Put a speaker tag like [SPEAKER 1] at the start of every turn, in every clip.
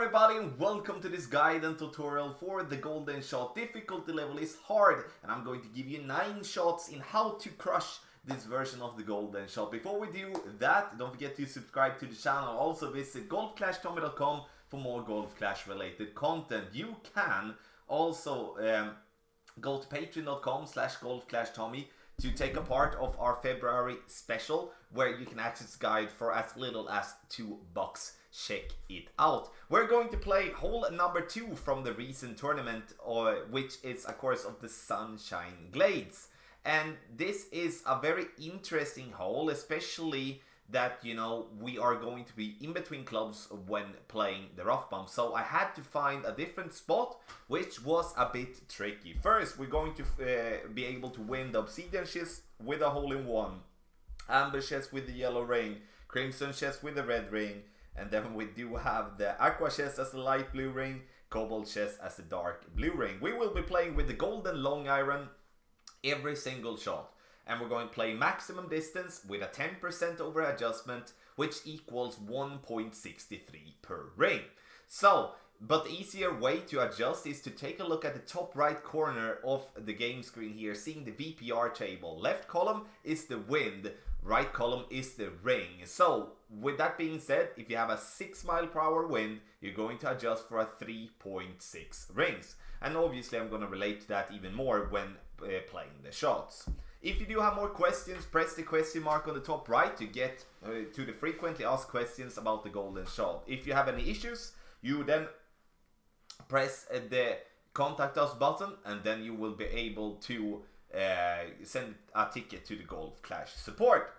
[SPEAKER 1] everybody and welcome to this guide and tutorial for the golden shot. Difficulty level is hard and I'm going to give you 9 shots in how to crush this version of the golden shot. Before we do that, don't forget to subscribe to the channel. Also visit golfclashtommy.com for more Golf Clash related content. You can also go to patreon.com/golfclashtommy to take a part of our February special where you can access the guide for as little as $2. Check it out. We're going to play hole number 2 from the recent tournament, which is of course of the Sunshine Glades. And this is a very interesting hole, especially that, you know, we are going to be in between clubs when playing the rough bump. So I had to find a different spot, which was a bit tricky. First, we're going to be able to win the Obsidian chest with a hole-in-one, Amber chest with the yellow ring, Crimson chest with the red ring, and then we do have the Aqua chest as the light blue ring, Cobalt chest as the dark blue ring. We will be playing with the golden long iron every single shot. And we're going to play maximum distance with a 10% over adjustment, which equals 1.63 per ring. So, but the easier way to adjust is to take a look at the top right corner of the game screen here, seeing the VPR table. Left column is the wind, right column is the ring. So, with that being said, if you have a 6 mile per hour wind, you're going to adjust for a 3.6 rings. And obviously I'm going to relate to that even more when playing the shots. If you do have more questions, press the question mark on the top right to get to the frequently asked questions about the golden shot. If you have any issues, you then press the contact us button and then you will be able to send a ticket to the Golf Clash support.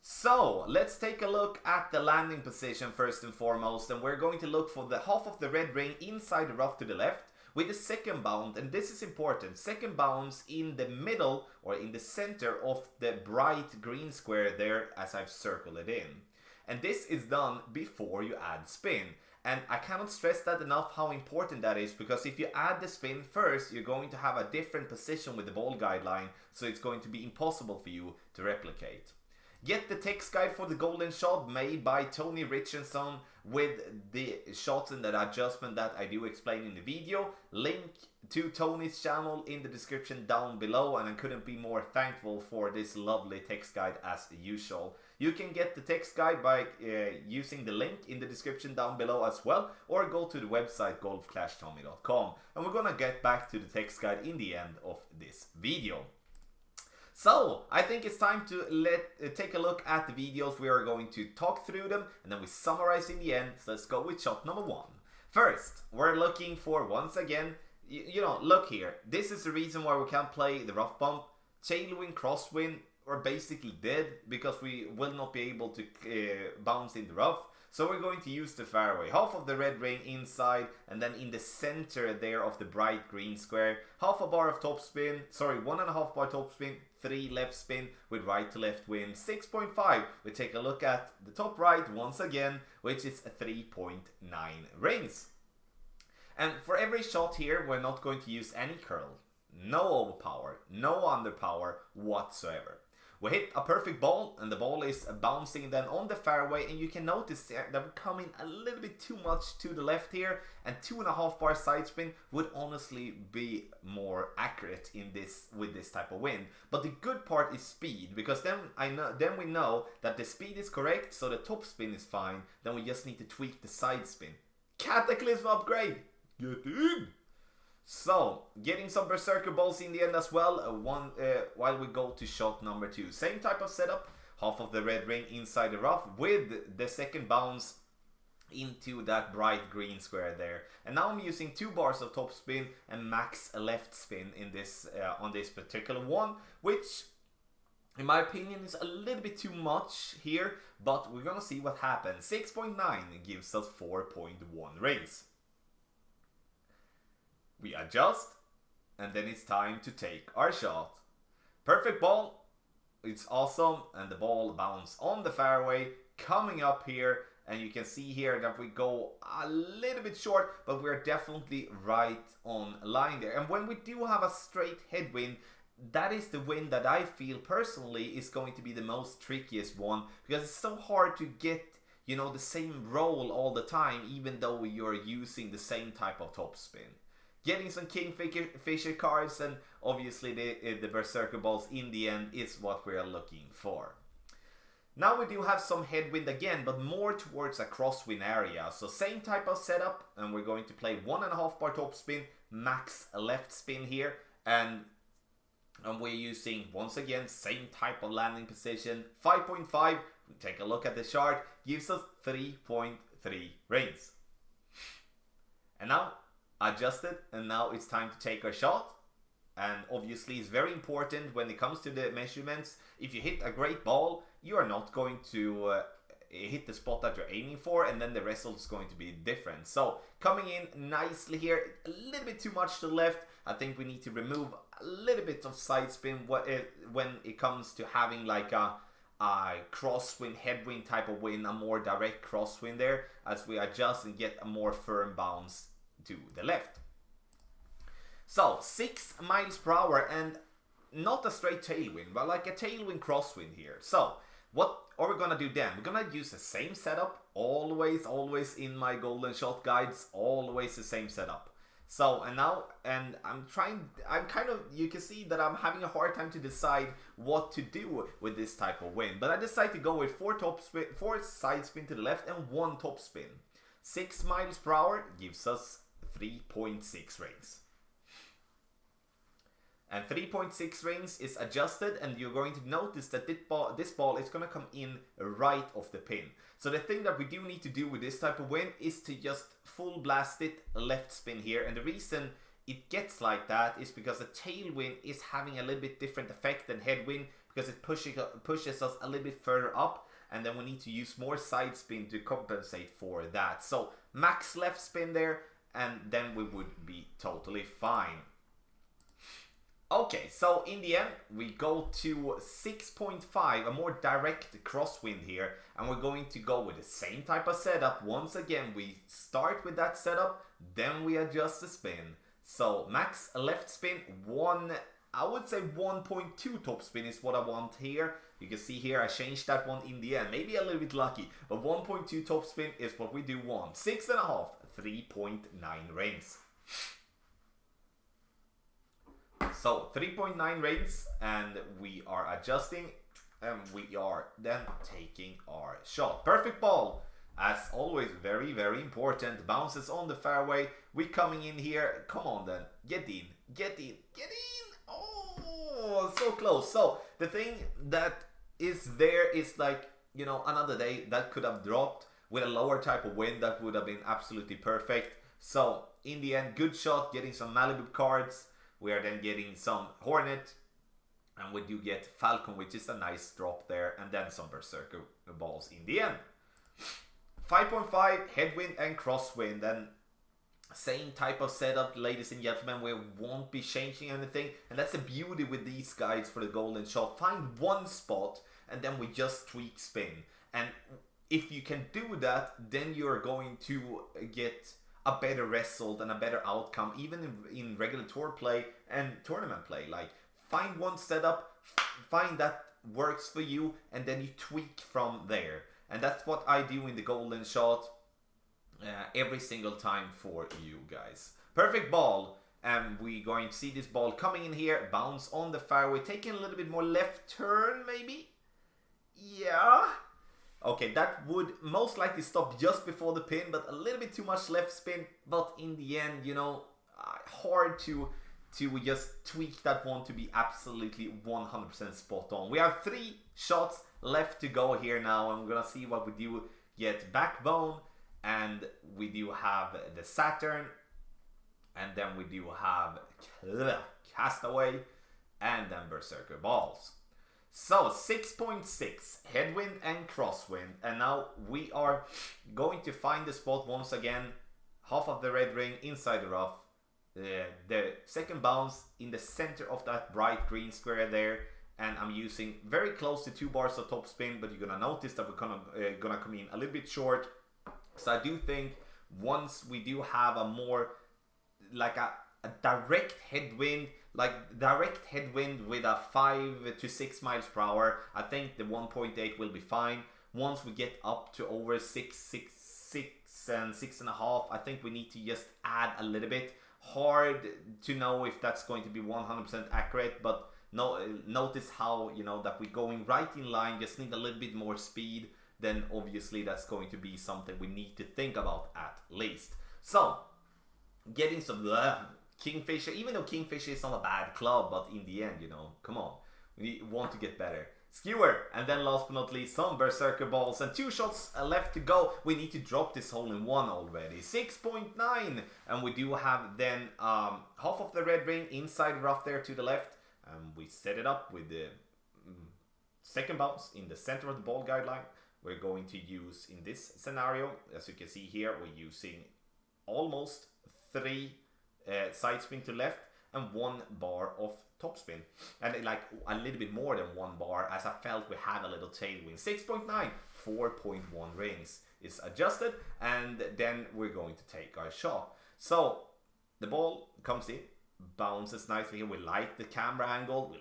[SPEAKER 1] So let's take a look at the landing position first and foremost, and we're going to look for the half of the red ring inside the rough to the left with the second bounce, and this is important, second bounce in the middle or in the center of the bright green square there as I've circled it in. And this is done before you add spin. And I cannot stress that enough how important that is, because if you add the spin first, you're going to have a different position with the ball guideline, so it's going to be impossible for you to replicate. Get the text guide for the golden shot made by Tony Richardson with the shots and the adjustment that I do explain in the video. Link to Tony's channel in the description down below, and I couldn't be more thankful for this lovely text guide as usual. You can get the text guide by using the link in the description down below as well, or go to the website golfclashtommy.com. And we're gonna get back to the text guide in the end of this video. So, I think it's time to take a look at the videos. We are going to talk through them and then we summarize in the end. So let's go with shot number 1. First, we're looking for, once again, you know, look here. This is the reason why we can't play the rough bump. Tailwind, crosswind are basically dead because we will not be able to bounce in the rough. So we're going to use the fairway. Half of the red ring inside, and then in the center there of the bright green square, half a bar of top spin, sorry, 1.5 bar top spin, 3 left spin with right to left wind, 6.5. We take a look at the top right once again, which is 3.9 rings. And for every shot here, we're not going to use any curl, no overpower, no underpower whatsoever. We hit a perfect ball, and the ball is bouncing then on the fairway, and you can notice that we're coming a little bit too much to the left here, and 2.5 bar side spin would honestly be more accurate in this with this type of wind. But the good part is speed, because then we know that the speed is correct, so the top spin is fine. Then we just need to tweak the side spin. Cataclysm upgrade, get in! So, getting some Berserker balls in the end as well, while we go to shot number 2. Same type of setup, half of the red ring inside the rough with the second bounce into that bright green square there. And now I'm using 2 bars of top spin and max left spin in this on this particular one, which in my opinion is a little bit too much here, but we're gonna see what happens. 6.9 gives us 4.1 rings. We adjust, and then it's time to take our shot. Perfect ball, it's awesome, and the ball bounces on the fairway, coming up here, and you can see here that we go a little bit short, but we're definitely right on line there. And when we do have a straight headwind, that is the wind that I feel personally is going to be the most trickiest one, because it's so hard to get you know, the same roll all the time, even though you're using the same type of topspin. Getting some Kingfisher cards and obviously the Berserker Balls in the end is what we're looking for. Now we do have some headwind again, but more towards a crosswind area. So same type of setup, and we're going to play 1.5 bar topspin, max left spin here, and we're using, once again, same type of landing position. 5.5, take a look at the chart, gives us 3.3 reigns. And now, adjusted, and now it's time to take our shot. And obviously it's very important when it comes to the measurements. If you hit a great ball, you are not going to hit the spot that you're aiming for, and then the result is going to be different. So coming in nicely here, a little bit too much to the left. I think we need to remove a little bit of side spin when it comes to having like a crosswind, headwind type of wind, a more direct crosswind there, as we adjust and get a more firm bounce to the left. So 6 miles per hour, and not a straight tailwind, but like a tailwind crosswind here. So what are we gonna do then? We're gonna use the same setup, always in my golden shot guides, always the same setup. So, and I'm kind of, you can see that I'm having a hard time to decide what to do with this type of wind. But I decided to go with 4 side spin to the left and 1 top spin. 6 miles per hour gives us 3.6 reigns. And 3.6 reigns is adjusted, and you're going to notice that this ball is going to come in right off the pin. So the thing that we do need to do with this type of wind is to just full blast it left spin here. And the reason it gets like that is because the tailwind is having a little bit different effect than headwind, because it pushes us a little bit further up, and then we need to use more side spin to compensate for that. So max left spin there, and then we would be totally fine. Okay, so in the end, we go to 6.5, a more direct crosswind here, and we're going to go with the same type of setup. Once again, we start with that setup, then we adjust the spin. So max left spin, I would say 1.2 top spin is what I want here. You can see here I changed that one in the end, maybe a little bit lucky, but 1.2 top spin is what we do want. 6.5, 3.9 reigns. So 3.9 reigns, and we are adjusting, and we are then taking our shot. Perfect ball, as always, very important. Bounces on the fairway. We coming in here. Come on then, get in. Oh, so close. So the thing that is there is like, you know, another day that could have dropped with a lower type of wind. That would have been absolutely perfect. So in the end, good shot, getting some Malibu cards. We are then getting some Hornet, and we do get Falcon, which is a nice drop there, and then some Berserker balls in the end. 5.5, headwind and crosswind, and same type of setup, ladies and gentlemen. We won't be changing anything, and that's the beauty with these guides for the golden shot. Find one spot, and then we just tweak spin. And if you can do that, then you're going to get a better result and a better outcome, even in regular tour play and tournament play. Like, find one setup, find that works for you, and then you tweak from there. And that's what I do in the golden shot every single time for you guys. Perfect ball, and we're going to see this ball coming in here, bounce on the fairway, taking a little bit more left turn maybe. Yeah. Okay, that would most likely stop just before the pin, but a little bit too much left spin. But in the end, you know, hard to just tweak that one to be absolutely 100% spot on. We have 3 shots left to go here now, and we're gonna see what we do. Get Backbone, and we do have the Saturn, and then we do have Castaway, and then Berserker balls. So 6.6, headwind and crosswind, and now we are going to find the spot once again. Half of the red ring inside the rough, the second bounce in the center of that bright green square there, and I'm using very close to 2 bars of top spin, but you're gonna notice that we're gonna come in a little bit short. So I do think once we do have a more like a direct headwind, with a 5 to 6 miles per hour, I think the 1.8 will be fine. Once we get up to over 6 and 6.5, I think we need to just add a little bit. Hard to know if that's going to be 100% accurate, but no, notice how, you know, that we're going right in line, just need a little bit more speed. Then obviously that's going to be something we need to think about at least. So, getting some Kingfisher, even though Kingfisher is not a bad club, but in the end, you know, come on, we want to get better. Skewer, and then last but not least, some Berserker balls, and 2 shots left to go. We need to drop this hole in one already. 6.9, and we do have then half of the red ring inside rough there to the left. We set it up with the second bounce in the center of the ball guideline. We're going to use, in this scenario, as you can see here, we're using almost 3 side spin to left and 1 bar of topspin, and like a little bit more than 1 bar, as I felt we had a little tailwind. 6.9, 4.1 rings is adjusted, and then we're going to take our shot. So the ball comes in, bounces nicely here. We like the camera angle,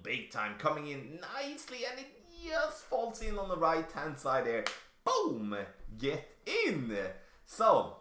[SPEAKER 1] big time, coming in nicely, and it just falls in on the right hand side there. Boom, get in. So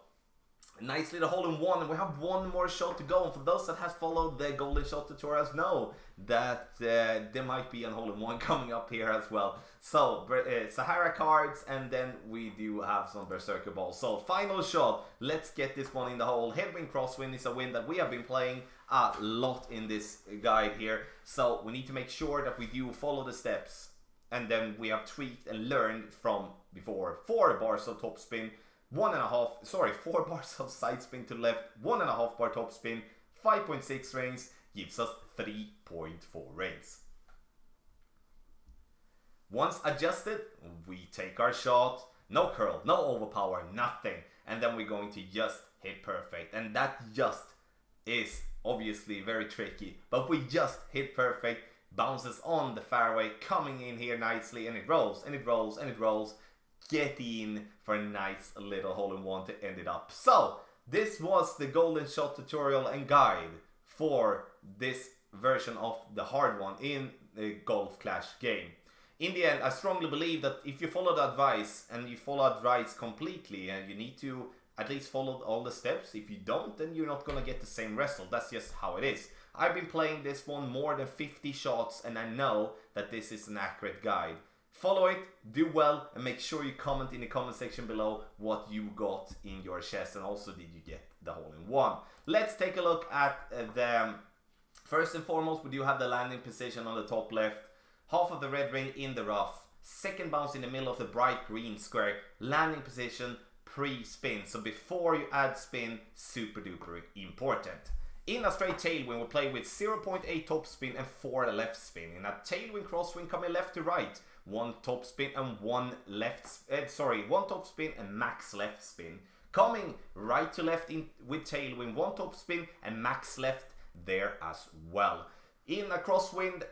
[SPEAKER 1] nicely the hole in one, and we have 1 more shot to go. And for those that has followed the golden shot tutorials know that there might be a hole in one coming up here as well. So Sahara cards, and then we do have some Berserker balls. So final shot, let's get this one in the hole. Headwind crosswind is a wind that we have been playing a lot in this guide here, so we need to make sure that we do follow the steps, and then we have tweaked and learned from before. 4 bars of topspin, 4 bars of side spin to left, 1.5 bar topspin, 5.6 rings, gives us 3.4 rings. Once adjusted, we take our shot, no curl, no overpower, nothing, and then we're going to just hit perfect, and that just is obviously very tricky, but we just hit perfect, bounces on the fairway, coming in here nicely, and it rolls, and it rolls, and it rolls. Get in for a nice little hole-in-one to end it up. So this was the golden shot tutorial and guide for this version of the hard one in the Golf Clash game. In the end, I strongly believe that if you follow the advice, and you follow advice completely, and you need to at least follow all the steps. If you don't, then you're not gonna get the same result. That's just how it is. I've been playing this one more than 50 shots, and I know that this is an accurate guide. Follow it, do well, and make sure you comment in the comment section below what you got in your chest, and also did you get the hole-in-one. Let's take a look at the first and foremost. We do have the landing position on the top left, half of the red ring in the rough, second bounce in the middle of the bright green square, landing position pre-spin. So before you add spin, super duper important. In a straight tailwind, we play with 0.8 top spin and 4 left spin. In a tailwind crosswind, coming left to right, 1 top spin and 1 top spin and max left spin. Coming right to left in with tailwind, 1 top spin and max left there as well. In a crosswind,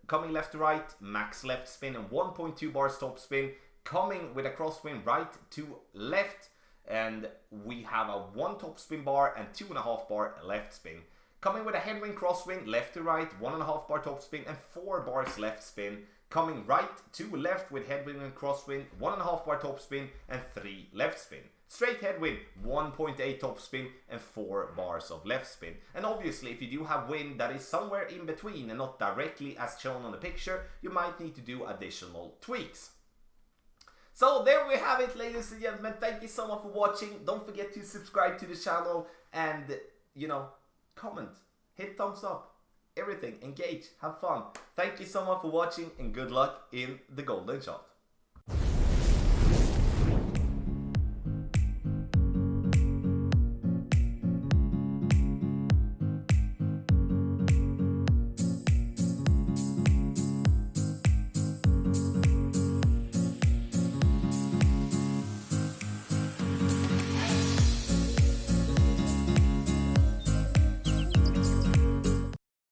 [SPEAKER 1] coming left to right, max left spin and 1.2 bars top spin. Coming with a crosswind right to left, and we have a 1 top spin bar and 2.5 bar left spin. Coming with a headwind crosswind left to right, 1.5 bar top spin and 4 bars left spin. Coming right to left with headwind and crosswind, 1.5 bar top spin and 3 left spin. Straight headwind, 1.8 top spin and 4 bars of left spin. And obviously, if you do have wind that is somewhere in between and not directly as shown on the picture, you might need to do additional tweaks. So there we have it, ladies and gentlemen. Thank you so much for watching. Don't forget to subscribe to the channel and, you know, comment, hit thumbs up, everything, engage, have fun. Thank you so much for watching, and good luck in the golden shot.